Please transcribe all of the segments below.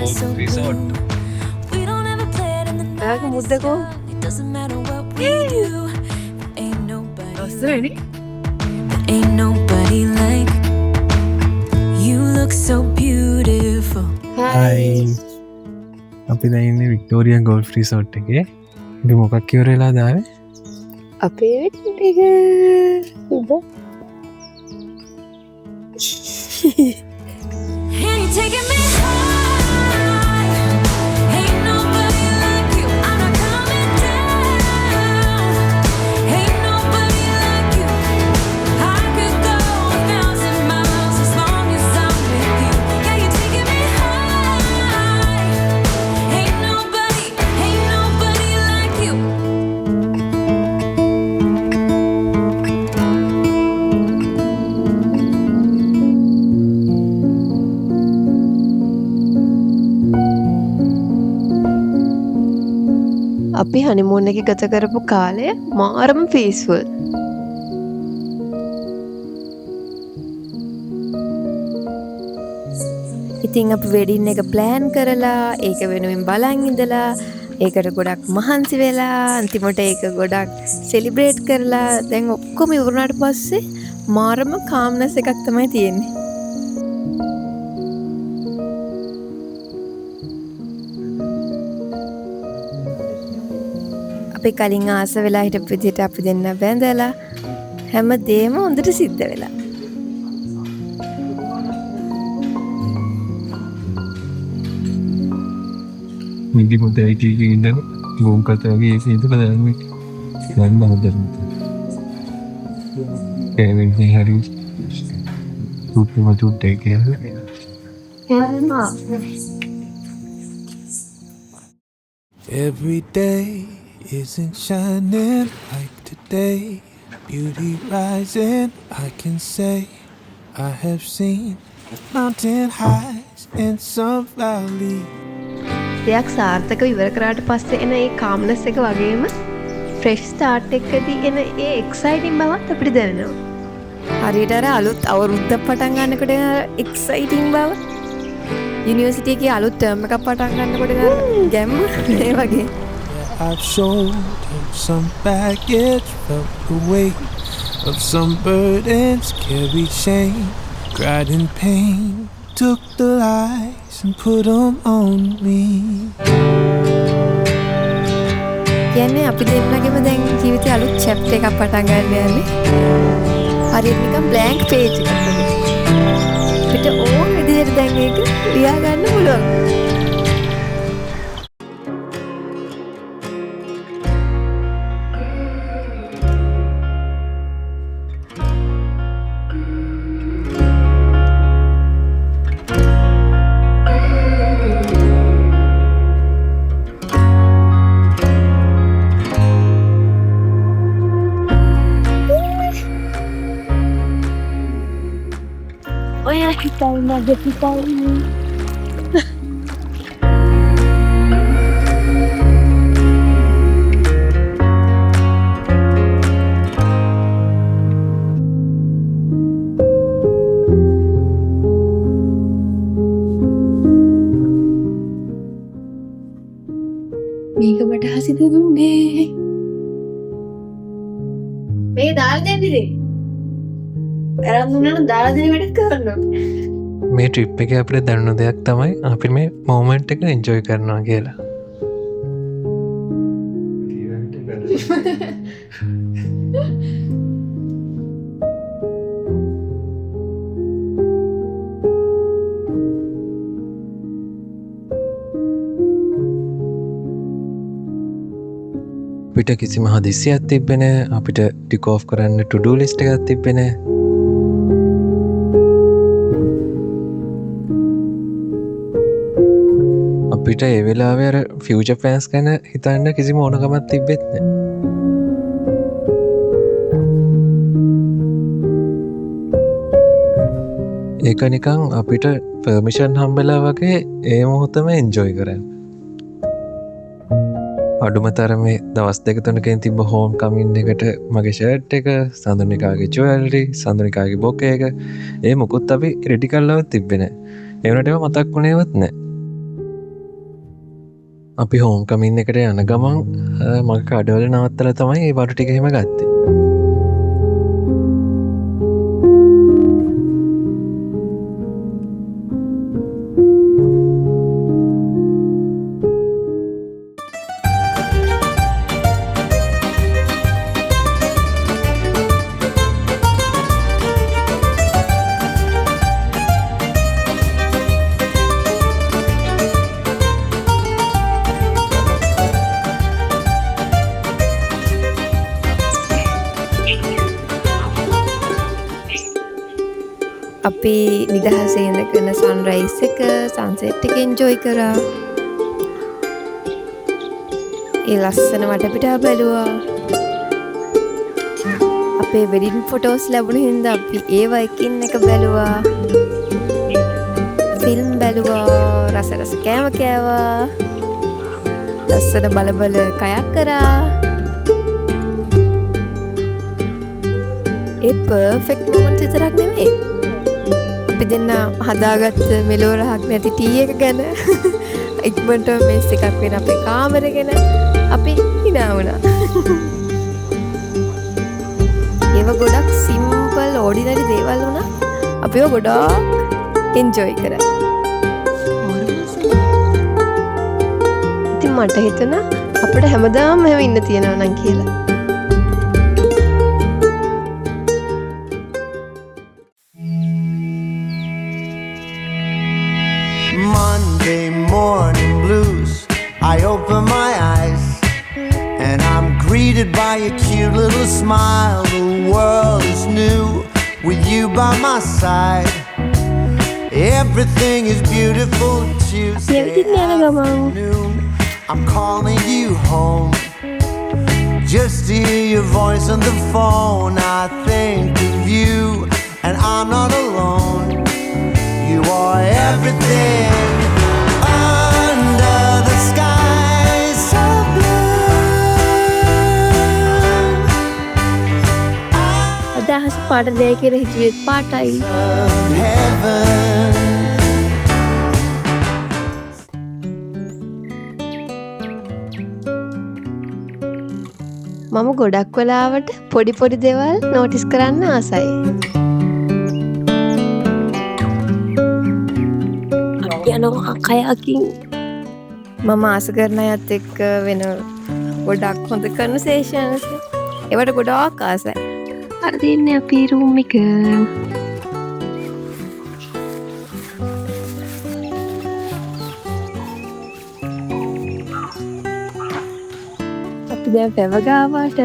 Golf Resort. ආක මුද්දකෝ ලස්සනනේ. Ain't nobody like you. Look so beautiful. Hi. අපි දැන් ඉන්නේ Victoria golf resort එකේ. ඉතින් මොකක් ඉවර වෙලා දාවේ? අපේ වෙඩින් එක ඉබ And you're taking me high. Ain't nobody like you. I'm not coming down. Ain't nobody like you. I could go 1,000 miles as long as I'm with you. Yeah, you're taking me high. Ain't nobody like you. අපි honeymoon එක ගත කරපු කාලය මාරම peaceful. ඉතින් අපි wedding එක plan කරලා ඒක වෙනුවෙන් බලන් ඉඳලා ඒකට ගොඩක් මහන්සි වෙලා අන්තිමට ඒක ගොඩක් සෙලිබ්‍රේට් කරලා දැන් ඔක්කොම ඉවරුණාට පස්සේ මාරම කාම්නස් එකක් තමයි තියෙන්නේ. අපි කලින් ආස වෙලා හිටපු විදිහට අපි දෙන්න බැඳලා හැම දෙයක්ම හොඳට සිද්ධ වෙලා. නිදි මුදයි කී ඉඳන් ගෝම් කතාවේ ඒක ඉඳලා දැන් හදන්න. ඒවෙන්නේ හරි සුප්පම චුට්ටේ කියලා. Every day isn't shining like today. Beauty rising, I can say I have seen mountain highs and some valleys. දෙයක් සාර්ථකව ඉවර කරාට පස්සේ එන ඒ කාම්නස් එක වගේම ෆ්‍රෙෂ් ස්ටාර්ට් එකකදී එන ඒ එක්සයිටිං බවත් අපිට දැනෙනවා. හරියට අර අලුත් අවුරුද්දක් පටන් ගන්නකොට එක්සයිටිං බව. යුනිවර්සිටි එකේ අලුත් ටර්ම් එකක් පටන් ගන්නකොට ගැම්ම ඒ වගේ. I've shouldered some baggage, felt the weight of some burdens, carried shame, cried in pain, took the lies and put them on me. කියන්නේ අපි දෙන්නගෙම දැන් ජීවිතේ අලුත් chapter එකක් පටන් ගන්න යන්නේ. හරියට නිකන් blank page එකක් වගේ. අපිට ඕන විදිහට දැන් ඒක ලියා ගන්න පුළුවන්. ඔයා හිතයි මගේ හිතයි මේක මට හසිත දුන්නේ මේ දාලා දෙන්නේ අරන් දුන්නා දාලා දෙන වැඩ කරනවා. මේ ට්‍රිප් එකේ අපිට දැනුණු දෙයක් තමයි අපි මේ මොමන්ට් එක එන්ජොයි කරනවා කියලා. අපිට කිසිම හදිසියක් තිබ්බේ නැහැ. අපිට ටික් ඔෆ් කරන්න ටු ඩු ලිස්ට් එකක් තිබ්බේ නැහැ. අපිට ඒ වෙලාවේ අර ෆියුචර් ප්ලෑන්ස් ගැන හිතන්න කිසිම ඕනකමක් තිබෙත් නැහැ. ඒක නිකන් අපිට පර්මිෂන් හම්බෙලා වගේ ඒ මොහොතම එන්ජොයි කරන්න. අඩුම තරමේ දවස් දෙක තුනකින් තිබ්බ හෝම් කමින් එකට මගේ ෂර්ට් එක, සඳුනිකාගේ ජුවල්රි, සඳුනිකාගේ බොකේ එක ඒ මොකුත් අපි රෙඩි කරලවත් තිබ්බේ නැහැ. ඒ වුණාට ඒවා මතක් වුණේවත් නැහැ. අපි හෝම් කමින් එකට යන ගමන් මගේ කඩවල නවත්තල තමයි ඒ බඩු ටික එහෙම ගත්තේ. අපි නිදහසේ ඉඳගෙන සන්රයිස් එක සන්සෙට් එක එන්ජොයි කරා. ඒ ලස්සන වටපිටා බැලුවා. අපේ වෙඩින් ෆොටෝස් ලැබුණ හින්දා අපි ඒවා එකින් එක බැලුවා. ෆිල්ම් බැලුවා, රස රස කෑම කෑවා. ලස්සන බල කයක් කරා. ඒ පර්ෆෙක්ට් මොමන්ට් විතරක් නෙමෙයි. අපි දෙන්න හදාගත්ත මෙලෝ රහක් නැති ටී එක ගැන ඉක්මනට මේස් එකක් වෙන අපේ කාමරේ ගැන අපි hina වුණා. ඒව ගොඩක් සිම්පල් ඕඩිනරි දේවල් වුණා. අපි ඒව ගොඩක් එන්ජොයි කරා. ඉතින් මට හිතුණා අපිට හැමදාම එහෙම ඉන්න තියෙනවා නම් කියලා. Monday morning blues. I open my eyes and I'm greeted by a cute little smile. The world is new with you by my side. Everything is beautiful Tuesday afternoon. I'm calling you home just to hear your voice on the phone. I think of you and I'm not alone. You are everything under the sky so blue. අදහස් පාට දෙය කියලා හිතුවේ පාටයි. Heaven. මම ගොඩක් වෙලාවට පොඩි දේවල් නෝටිස් කරන්න ආසයි. යනවා කයකින් මම ආස කරන අයත් එක්ක වෙන ගොඩක් හොඳ කන්වර්සේෂන්ස් ඒවට ගොඩාක් ආසයි. අර දෙන්නේ අපේ රූම් එක. අපි දැන් පැවගාවට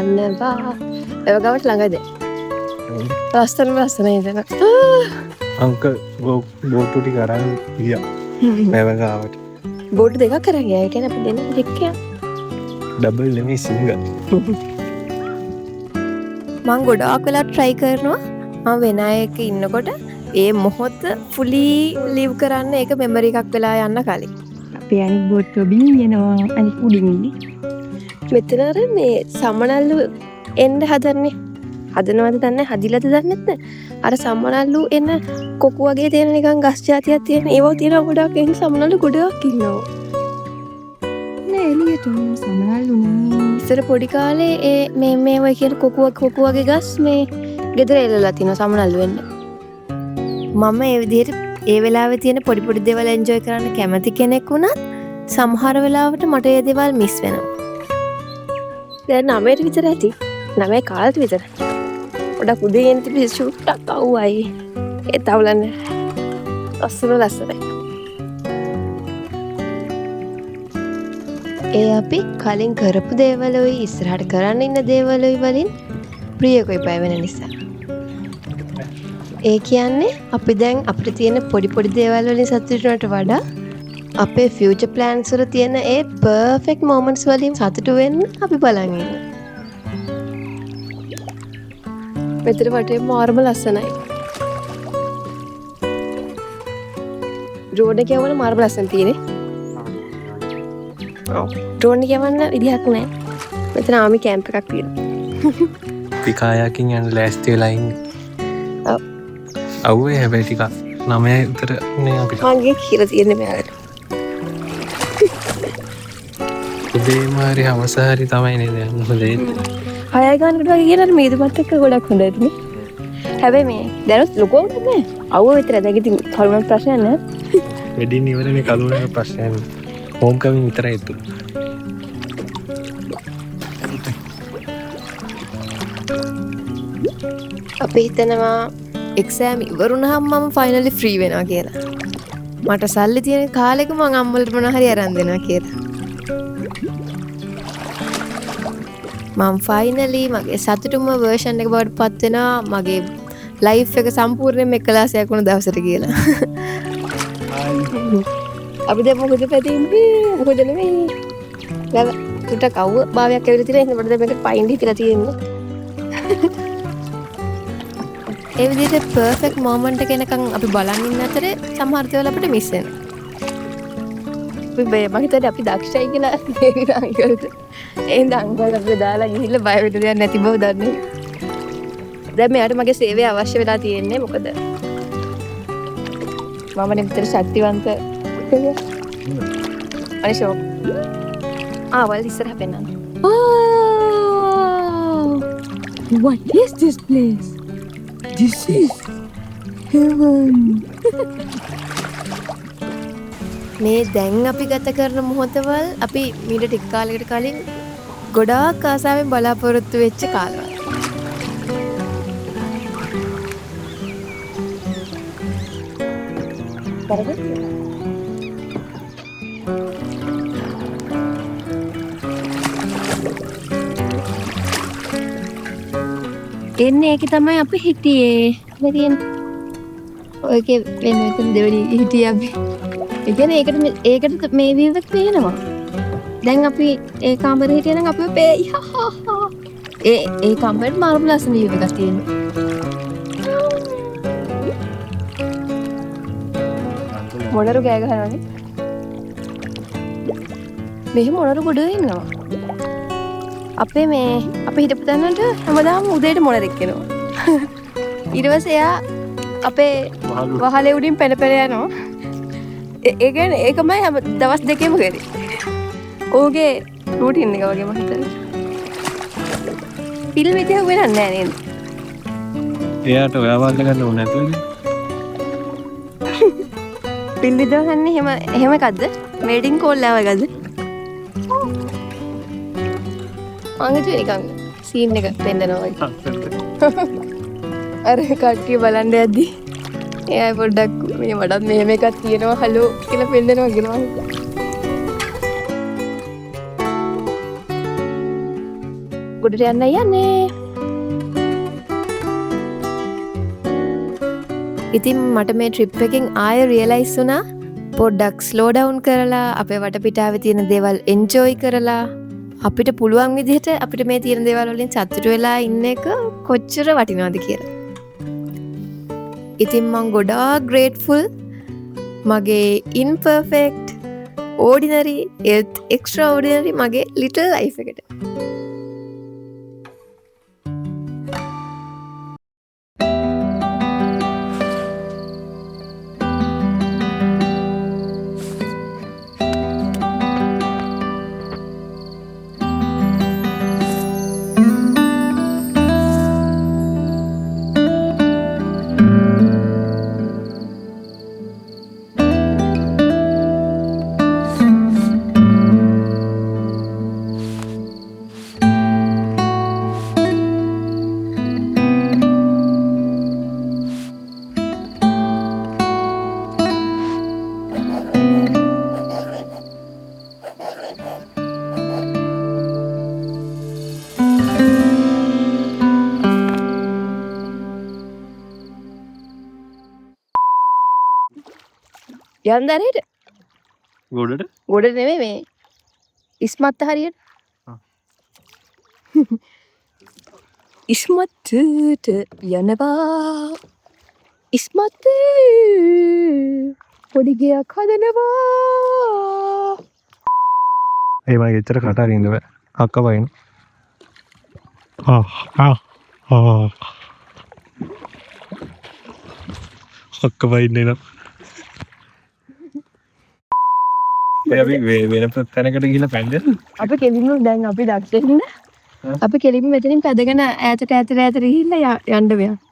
යන්නවා. පැවගාවට ළඟද? ලස්සනයි එතන. අංක බෝටු ටික අරන් ගියා පැවගාවට. බෝට් දෙකක් කරන් ගියා. ඒ කියන්නේ අපි දෙන්න දෙකක්. ඩබල් නෙමෙයි සිංගල්. මං ගොඩාක් වෙලා try කරනවා. මම වෙන අයක ඉන්නකොට ඒ මොහොත fully live කරන්න ඒක memory එකක් වෙලා යන්න කලින්. අපි අනිත් බෝට් ඔබින් යනවා අනිත් උඩින් ඉන්නේ. මෙතන අර මේ සමනල්ලු එන්න හදන්නේ. හදනවද දන්නේ හදිලාද දන්නේ නැත්නම් අර සමනල්ලු එන කොකු වගේ තියෙන නිකන් ගස් జాතියක් තියෙන ඒවා තියෙනවා ගොඩක්. ඒ සමනල්ලු ගොඩක් ඉන්නවා. නෑ එළියට සමනල්ලු නේ. ඉස්සර පොඩි කාලේ ඒ මේ වගේ කියන කොකු වගේ ගස් මේ ගෙදර එල්ලලා තියෙනවා සමනල්ලු වෙන්න. මම ඒ විදිහට ඒ වෙලාවේ තියෙන පොඩි දේවල් එන්ජොයි කරන්න කැමති කෙනෙක් වුණත් සමහර වෙලාවට මට ඒ දේවල් මිස් වෙනවා. දැන් 9ට විතර ඇති. 9 කාලට විතර. ගොඩක් උදේ එන තිබි ෂූට්ටක් අවුයි. ඒ තවලන්නේ. ලස්සනයි. ඒ අපි කලින් කරපු දේවලුයි ඉස්සරහට කරන්න ඉන්න දේවලුයි වලින් ප්‍රියකෝයි පය වෙන නිසා. ඒ කියන්නේ අපි දැන් අපිට තියෙන පොඩි දේවල් වලින් සතුටු වෙනට වඩා අපේ ෆියුචර් ප්ලෑන්ස් වල තියෙන ඒ පර්ෆෙක්ට් මොමන්ට්ස් වලින් සතුටු වෙන්න අපි බලන් ඉන්නවා. මෙතන වටේ මාර්ම ලස්සනයි. රෝඩ් එකේ වල මාර්ම ලස්සන තියෙන්නේ. ඩ්‍රෝන් එක යවන්න විදිහක් නැහැ. මෙතන ආමි කැම්ප් එකක් තියෙනවා. අපි කායාකින් යන ලෑස්ති වෙලා ඉන්නේ. ඔව්. අවුවේ හැබැයි ටිකක් 9 විතර නේ අපිට. මගේ කියලා තියෙන්නේ මෙයාලට. උදේමාරි හවසාරි තමයි නේද යන්න හොඳේ. 6 ගානකට වගේ කියලා මේදුමත් එක්ක ගොඩක් හොඳ ඇතිනේ. හැබැයි මේ දැනුත් ලොකෝකට නෑ. අවුව විතර දැන් ඉතින් කරුණක් ප්‍රශ්නයක් නෑ. වෙඩින් ඉවරනේ කලුණක ප්‍රශ්නයක්. හෝම් කමින් විතරයි ඉතුරු. අපි හිතනවා එක්සෑම් ඉවරුණාම මම ෆයිනලි ෆ්‍රී වෙනවා කියලා. මට සල්ලි තියෙන කාලෙක මං අම්මලට මොනවා හරි අරන් දෙනවා කියලා. මම ෆයිනලි මගේ සතුටුම වර්ෂන් එක බවට පත් වෙනවා මගේ ලයිෆ් එක සම්පූර්ණයෙන්ම එකලාසයක් වුණ දවසට කියලා. අපි දැන් මොකද පැතින්නේ? මොකද නෙමෙයි. ලව තුට කවුව භාවයක් ඇවිල්ලා තියෙන ඉතින් මට දැන් මේක පයින් හිටලා තියෙන්නේ. ඒ විදිහට පර්ෆෙක්ට් මොමන්ට් එක එනකන් අපි බලන් ඉන්න අතරේ සමහර දේවල් අපිට මිස් වෙනවා. මම හිතුවේ අපි දක්ෂයි කියලා නේද අංකල්ට. එහෙනම් අංකල් අපිට දාලා ගිහිල්ලා බය වෙන්න දෙයක් නැති බව දන්නේ. දැන් මෙයාට මගේ සේවය අවශ්‍ය වෙලා තියෙන්නේ මොකද? මම නෙමෙතර ශක්තිවන්ත අනිෂෝ. වල ඉස්සරහ පෙන්නන්න. What is this place? This is heaven. මේ දැන් අපි ගත කරන මොහොතවල් අපි මීට ටික කාලයකට කලින් ගොඩාක් ආසාවෙන් බලාපොරොත්තු වෙච්ච කාලවල. එන්නේ ඒකේ තමයි අපි හිටියේ. මෙතන ඔයකේ වෙන මෙතන දෙවනි හිටියේ අපි. ඒ කියන්නේ ඒකට මේ වීව් එක පේනවා. දැන් අපි ඒ කාමරේ හිටියා නම් අපිව පේයි. ඒ කාමරේට මාර්බලස් වීව් එකක් තියෙනවා. මොනරු ගෑ ගහනවනේ. මෙහෙම මොනරු ගොඩ ඉන්නවා. අපේ මේ අපි හිටපු තැනට හැමදාම උදේට මොනරෙක් එනවා. ඊට පස්සේ එයා අපේ වහලේ උඩින් පැන පැන යනවා. ඒ කියන්නේ ඒකමයි හැම දවස් දෙකෙම කරේ. ඕගේ රූටින් එක වගේ මම හිතන්නේ. ෆිල්ම් එකේ වෙනන්නේ නැහැ නේද? එයාට ඔයා වල්ල ගන්න ඕනේ නැතුවද? ෆිල්ම් විදිහ ගන්න එහෙම එකක්ද? Made in call ආවගද? අංගට නිකන් සීන් එක පෙන්නනවා වගේ. අර කට්ටිය බලන්න යද්දි එයා පොඩ්ඩක් මේ මටත් මෙහෙම එකක් තියෙනවා හලෝ කියලා පෙන්නනවා කියලා මම හිතුවා. ගොඩට යන්න යන්නේ. ඉතින් මට මේ ට්‍රිප් එකෙන් ආයෙ රියලයිස් වුණා පොඩ්ඩක් ස්ලෝ ඩවුන් කරලා අපේ වටපිටාවේ තියෙන දේවල් එන්ජොයි කරලා අපිට පුළුවන් විදිහට අපිට මේ තියෙන දේවල් වලින් සතුටු වෙලා ඉන්න එක කොච්චර වටිනවද කියලා. ඉතින් මම ගොඩාක් ග්‍රේට්ෆුල් මගේ ඉම්පර්ෆෙක්ට් ඕඩිනරි ඒත් එක්ස්ට්‍රාෝඩිනරි මගේ ලිටල් ලයිෆ් එකට. යන්දරේට ගොඩට ගොඩ නෙමෙයි මේ ඉස්මත්ත හරියට. ඉස්මත්තට යනවා. ඉස්මත්ත පොඩි ගයක් හදනවා. ඒ මගේ එච්චර කටහරින්න බෑ. අක්ක වයින්. අක්ක වයින් එනවා. අපි වෙන තැනකට ගිහිල්ලා පැන්දෙන්න. අපි කෙලින්ම දැන් අපි දක්ෂ වෙන්න අපි කෙලින්ම මෙතනින් පැදගෙන ඈතට ගිහිල්ලා යන්න වෙනවා.